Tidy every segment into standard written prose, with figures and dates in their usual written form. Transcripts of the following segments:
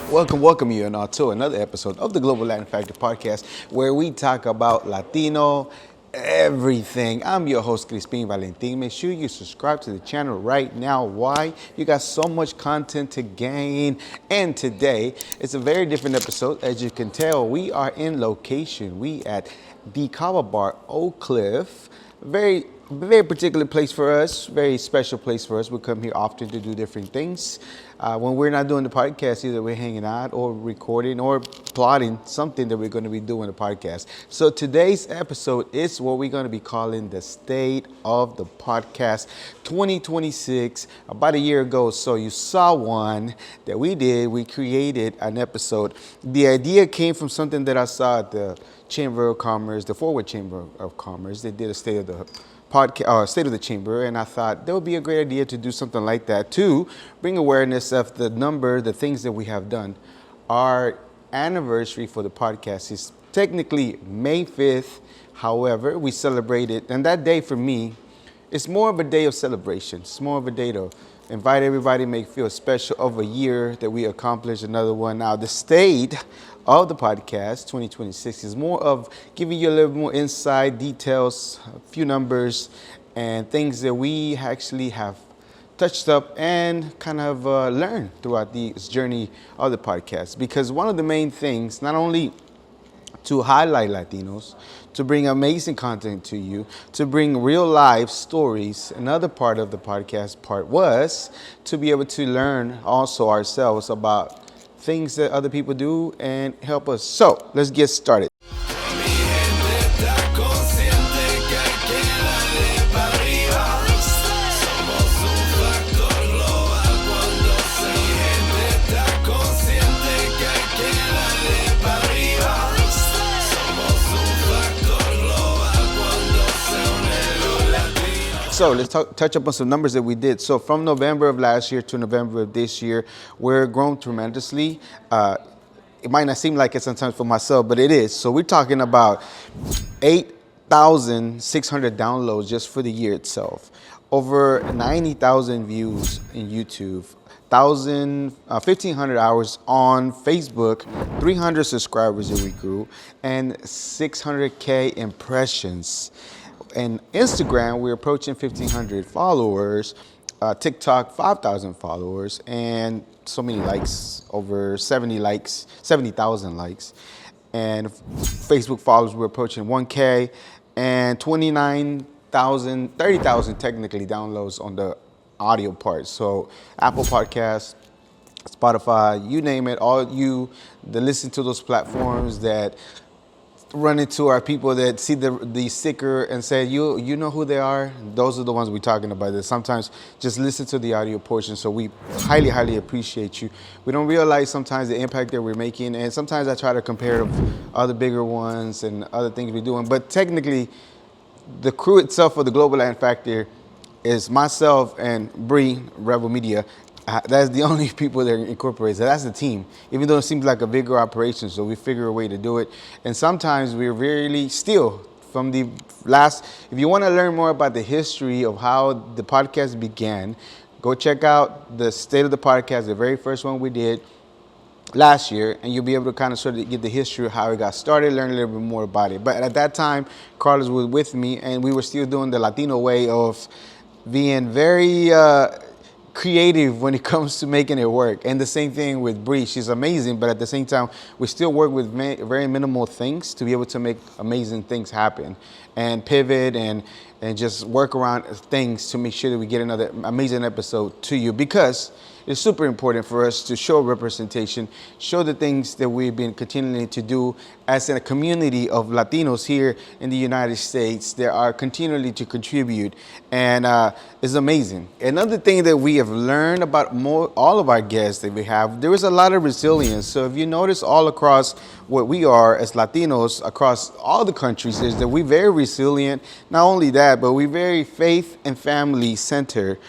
Welcome you and all to another episode of the Global Latin Factor podcast, where we talk about Latino everything. I'm your host, Crispin Valentin. Make sure you subscribe to the channel right now. Why? You got so much content to gain. And today, it's a very different episode. As you can tell, we are in location. We at the Kava Bar Oak Cliff. Very particular place for us, very special place for us. We come here often to do different things. When we're not doing the podcast, either we're hanging out or recording or plotting something that we're going to be doing the podcast. So today's episode is what we're going to be calling the State of the Podcast 2026. About a year ago, so you saw one that we did. We created an episode. The idea came from something that I saw at the Chamber of Commerce, the Forward Chamber of Commerce. They did a State of the podcast, State of the Chamber, and I thought that would be a great idea to do something like that to bring awareness of the things that we have done. Our anniversary for the podcast is technically May 5th. However, we celebrated, and that day for me, it's more of a day of celebration. It's more of a day to invite everybody, make feel special of a year that we accomplished another one. Now, the state of the podcast 2026 is more of giving you a little more insight, details, a few numbers, and things that we actually have touched up and kind of learned throughout this journey of the podcast. Because one of the main things, not only to highlight Latinos, to bring amazing content to you, to bring real life stories. Another part of the podcast part was to be able to learn also ourselves about things that other people do and help us. So let's get started. So let's touch up on some numbers that we did. So from November of last year to November of this year, we're grown tremendously. It might not seem like it sometimes for myself, but it is. So we're talking about 8,600 downloads just for the year itself. Over 90,000 views in YouTube. 1,500 hours on Facebook, 300 subscribers that we grew, and 600K impressions. And Instagram, we're approaching 1,500 followers. TikTok, 5,000 followers, and so many likes, over 70,000 likes. And Facebook followers, we're approaching 1K, and 30,000 technically downloads on the audio part. So Apple Podcasts, Spotify, you name it, all you that listen to those platforms that run into our people that see the sticker and say, you know who they are. Those are the ones we're talking about. That sometimes just listen to the audio portion. So we highly appreciate you. We don't realize sometimes the impact that we're making, and sometimes I try to compare to other bigger ones and other things we're doing. But technically, the crew itself for the Global Latin Factor is myself and Bree, Rebel Media. That's the only people that incorporate. So that's the team, even though it seems like a bigger operation. So we figure a way to do it. And sometimes we're really still from the last. If you want to learn more about the history of how the podcast began, go check out the State of the Podcast, the very first one we did last year, and you'll be able to kind of sort of get the history of how it got started, learn a little bit more about it. But at that time, Carlos was with me, and we were still doing the Latino way of being very creative when it comes to making it work. And the same thing with Bree. She's amazing, but at the same time, we still work with very minimal things to be able to make amazing things happen and pivot and just work around things to make sure that we get another amazing episode to you, because it's super important for us to show representation, show the things that we've been continuing to do as a community of Latinos here in the United States that are continually to contribute, and it's amazing. Another thing that we have learned about all of our guests that we have, there is a lot of resilience. So if you notice all across what we are as Latinos across all the countries, is that we're very resilient. Not only that, but we're very faith and family centered.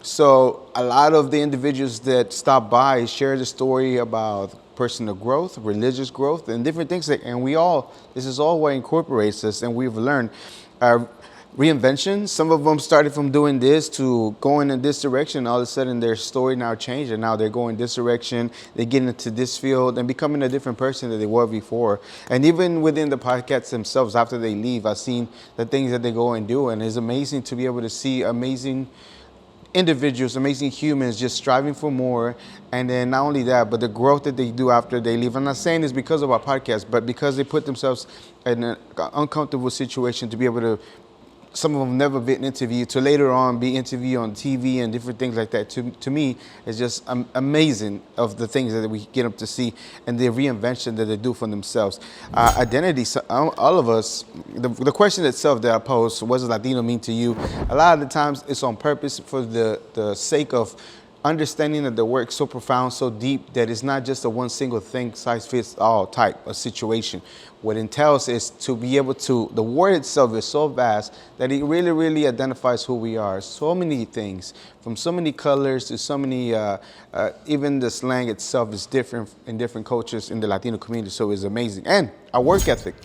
So a lot of the individuals that stop by share the story about personal growth, religious growth, and different things. And this is all what incorporates us, and we've learned. reinvention. Some of them started from doing this to going in this direction. All of a sudden, their story now changed, and now they're going this direction. They get into this field and becoming a different person than they were before. And even within the podcasts themselves, after they leave, I've seen the things that they go and do, and it's amazing to be able to see amazing individuals, amazing humans just striving for more. And then not only that, but the growth that they do after they leave. I'm not saying this because of our podcast, but because they put themselves in an uncomfortable situation to be able to, some of them never been interviewed, to later on be interviewed on TV and different things like that. To me, it's just amazing of the things that we get up to see and the reinvention that they do for themselves. Identity, so all of us, the question itself that I posed, what does Latino mean to you? A lot of the times it's on purpose for the sake of understanding that the work so profound, so deep, that it's not just a one single thing, size fits all type of situation. What it entails is to be able to, the word itself is so vast that it really, really identifies who we are. So many things, from so many colors to so many, even the slang itself is different in different cultures in the Latino community, so it's amazing. And our work ethic.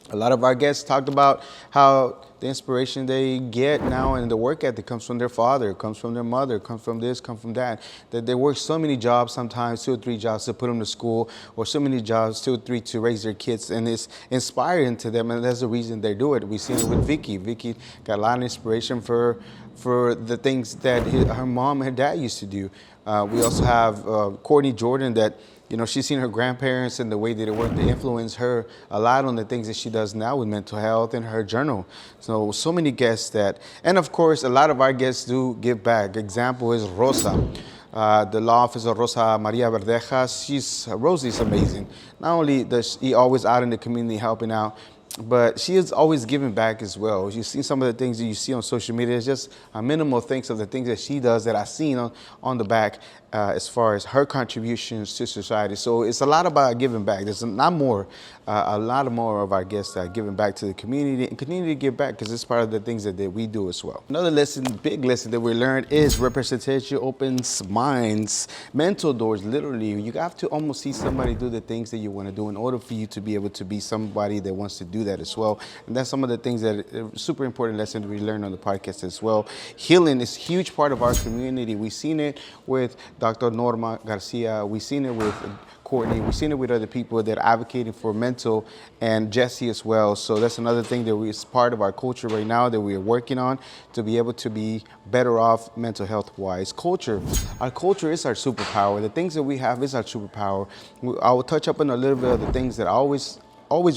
A lot of our guests talked about how the inspiration they get now and the work ethic comes from their father, comes from their mother, comes from this, comes from that. That they work so many jobs, sometimes 2 or 3 jobs to put them to school, or so many jobs, 2 or 3 to raise their kids, and it's inspiring to them, and that's the reason they do it. We've seen it with Vicky. Vicky got a lot of inspiration for the things that her mom and her dad used to do. We also have Courtney Jordan that, you know, she's seen her grandparents and the way that it worked to influence her a lot on the things that she does now with mental health and her journal. So many guests that, and of course, a lot of our guests do give back. Example is Rosa. The law officer Rosa Maria Verdeja, Rosie's amazing. Not only does she always out in the community helping out, but she is always giving back as well. You see some of the things that you see on social media. It's just a minimal things of the things that she does that I've seen on the back as far as her contributions to society. So it's a lot about giving back. There's a lot more of our guests that are giving back to the community and continue to give back because it's part of the things that we do as well. Another lesson, big lesson that we learned is representation opens minds, mental doors, literally. You have to almost see somebody do the things that you want to do in order for you to be able to be somebody that wants to do that as well. And that's some of the things that super important lesson we learned on the podcast as well. Healing is a huge part of our community. We've seen it with Dr. Norma Garcia. We've seen it with Courtney. We've seen it with other people that are advocating for mental, and Jesse as well. So that's another thing that is part of our culture right now that we are working on to be able to be better off mental health wise. Culture. Our culture is our superpower. The things that we have is our superpower. I will touch up on a little bit of the things that I always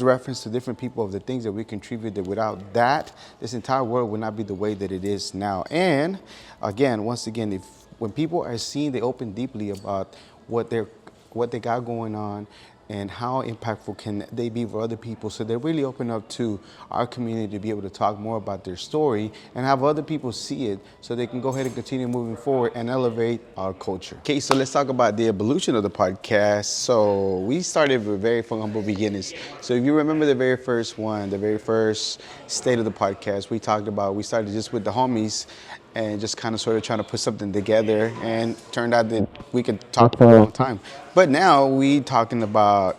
reference to different people of the things that we contribute, that without that, this entire world would not be the way that it is now. And again, once again, when people are seen, they open deeply about what they got going on and how impactful can they be for other people. So they really open up to our community to be able to talk more about their story and have other people see it so they can go ahead and continue moving forward and elevate our culture. Okay, so let's talk about the evolution of the podcast. So we started with very humble beginnings. So if you remember the very first one, the very first state of the podcast, we started just with the homies and just kind of sort of trying to put something together, and turned out that we could talk for a long time. But now we talking about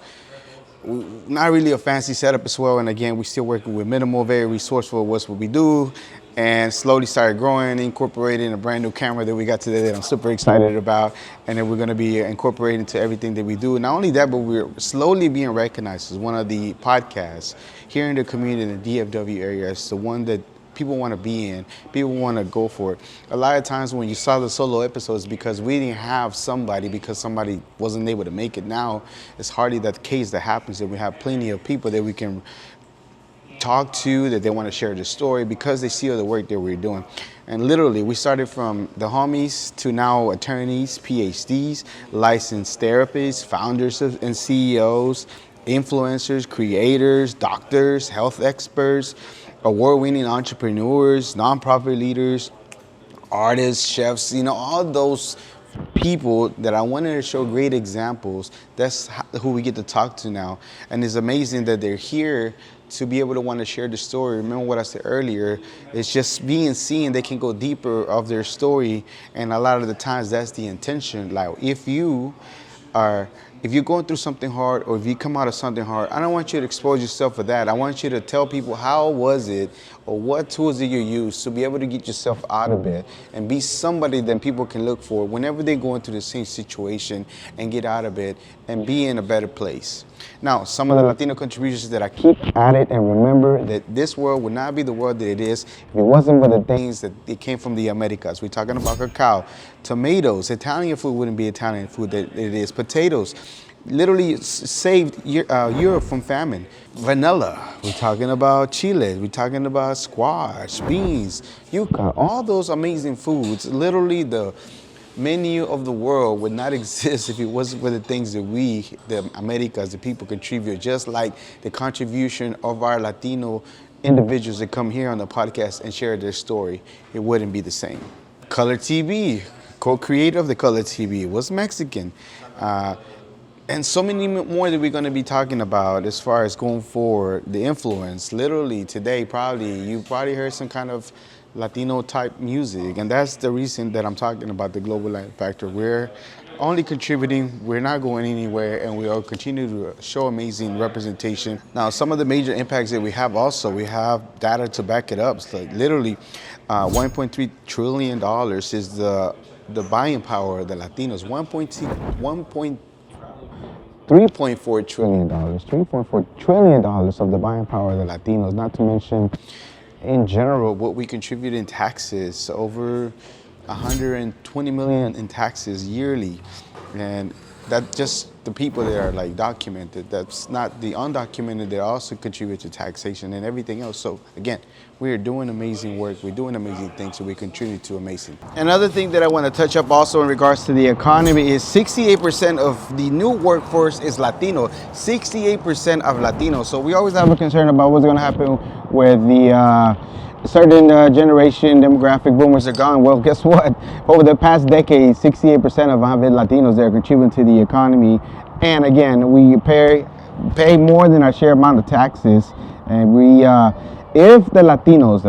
not really a fancy setup as well, and again, we're still working with minimal, very resourceful with what we do, and slowly started growing, incorporating a brand new camera that we got today that I'm super excited about, and then we're gonna be incorporating to everything that we do. Not only that, but we're slowly being recognized as one of the podcasts here in the community in the DFW area. It's the one that people want to be in, people want to go for it. A lot of times when you saw the solo episodes, because we didn't have somebody, because somebody wasn't able to make it. Now it's hardly that case that happens, that we have plenty of people that we can talk to, that they want to share their story because they see all the work that we're doing. And literally, we started from the homies to now attorneys, PhDs, licensed therapists, founders and CEOs, influencers, creators, doctors, health experts, award-winning entrepreneurs, nonprofit leaders, artists, chefs, all those people that I wanted to show great examples. That's who we get to talk to now. And it's amazing that they're here to be able to want to share the story. Remember what I said earlier, it's just being seen, they can go deeper of their story. And a lot of the times that's the intention. Like if you are if you're going through something hard or if you come out of something hard, I don't want you to expose yourself for that. I want you to tell people how was it or what tools did you use to be able to get yourself out of it and be somebody that people can look for whenever they go into the same situation and get out of it and be in a better place. Now, some of the Latino contributions that I keep at it, and remember that this world would not be the world that it is if it wasn't for the things that it came from the Americas. We're talking about cacao, tomatoes. Italian food wouldn't be Italian food that it is. Potatoes literally saved Europe from famine. Vanilla, we're talking about chile, we're talking about squash, beans, yuca, all those amazing foods. Literally the menu of the world would not exist if it wasn't for the things that we, the Americas, the people contribute, just like the contribution of our Latino individuals that come here on the podcast and share their story. It wouldn't be the same. Color TV, co-creator of the Color TV, was Mexican. And so many more that we're going to be talking about as far as going forward, the influence. Literally today, you probably heard some kind of Latino type music, and that's the reason that I'm talking about the global Latin factor. We're only contributing, we're not going anywhere, and we will continue to show amazing representation. Now, some of the major impacts that we have also, we have data to back it up. It's like literally $1.3 trillion is the buying power of the Latinos. $3.4 trillion of the buying power of the Latinos, not to mention in general, what we contribute in taxes, over 120 million in taxes yearly. And that's just the people that are like documented. That's not the undocumented that also contribute to taxation and everything else. So again, we are doing amazing work. We're doing amazing things, so we contribute to amazing. Another thing that I want to touch up also in regards to the economy is 68% of the new workforce is Latino. 68% of Latinos. So we always have a concern about what's going to happen with the certain generation demographic boomers are gone. Well, guess what? Over the past decade, 68% of avid Latinos that are contributing to the economy. And again, we pay more than our share amount of taxes. And we, if the Latino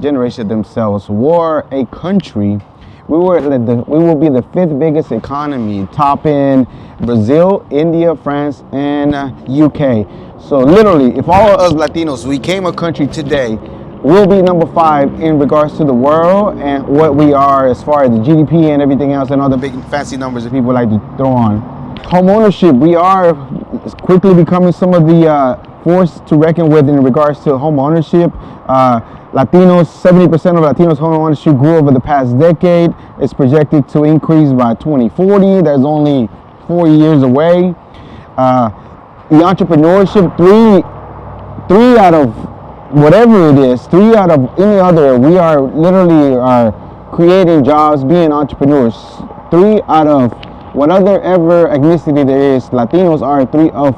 generation themselves were a country, we will be the 5th biggest economy, topping Brazil, India, France, and UK. So literally, if all of us Latinos became a country today, we'll be number 5 in regards to the world and what we are as far as the GDP and everything else and all the big fancy numbers that people like to throw on. Home ownership, we are quickly becoming some of the force to reckon with in regards to home ownership. Latinos, 70% of Latinos home ownership grew over the past decade. It's projected to increase by 2040. That's only 4 years away. The entrepreneurship, three out of whatever it is, 3 out of any other, we are literally creating jobs, being entrepreneurs. 3 out of whatever ethnicity there is, Latinos are 3 of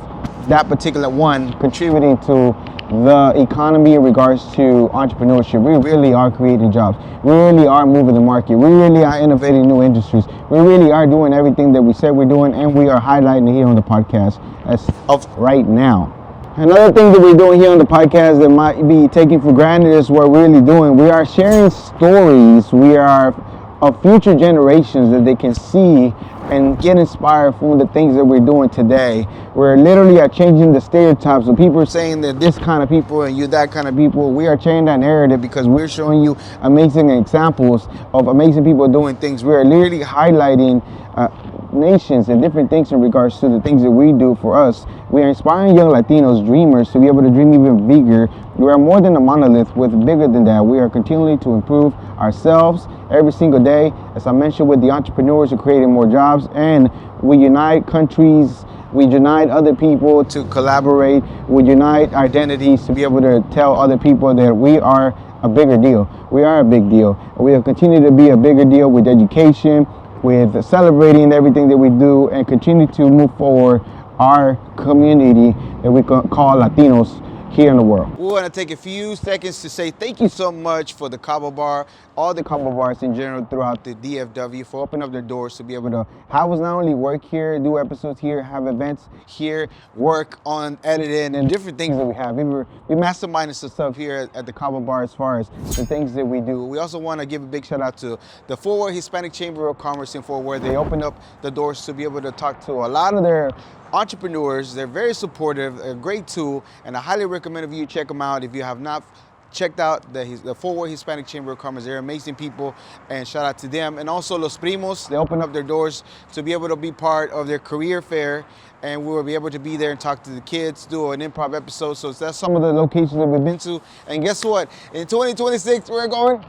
that particular one contributing to the economy in regards to entrepreneurship. We really are creating jobs. We really are moving the market. We really are innovating new industries. We really are doing everything that we said we're doing, and we are highlighting it here on the podcast as of right now. Another thing that we're doing here on the podcast that might be taken for granted is what we're really doing. We are sharing stories. We are of future generations that they can see and get inspired from the things that we're doing today. We're literally are changing the stereotypes. So people are saying that this kind of people and you that kind of people. We are changing that narrative because we're showing you amazing examples of amazing people doing things. We are literally highlighting nations and different things in regards to the things that we do for us. We are inspiring young Latinos, dreamers, to be able to dream even bigger. We are more than a monolith, with bigger than that. We are continuing to improve ourselves every single day. As I mentioned, with the entrepreneurs, we're creating more jobs, and we unite countries, we unite other people to collaborate, we unite identities to be able to tell other people that we are a bigger deal. We are a big deal. We will continue to be a bigger deal with education, with celebrating everything that we do, and continue to move forward our community that we call Latinos here in the world. We want to take a few seconds to say thank you so much for the Kava Bar, all the Kava Bars in general throughout the DFW for opening up their doors to be able to have us not only work here, do episodes here, have events here, work on editing and different things that we have. We mastermind some stuff here at the Kava Bar as far as the things that we do. We also want to give a big shout out to the Fort Worth Hispanic Chamber of Commerce in Fort Worth. They opened up the doors to be able to talk to a lot of their entrepreneurs. They're very supportive, a great tool, and I highly recommend if you check them out. If you have not checked out the Fort Worth Hispanic Chamber of Commerce, they're amazing people, and shout out to them. And also Los Primos, they open up their doors to be able to be part of their career fair, and we will be able to be there and talk to the kids, do an improv episode. So that's some of the locations that we've been to. And guess what? In 2026, we're going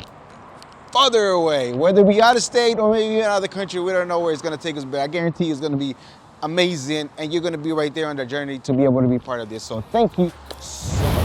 further away. Whether we out of state or maybe out of the country, we don't know where it's going to take us, but I guarantee it's going to be amazing, and you're going to be right there on the journey to be able to be part of this. So thank you so much.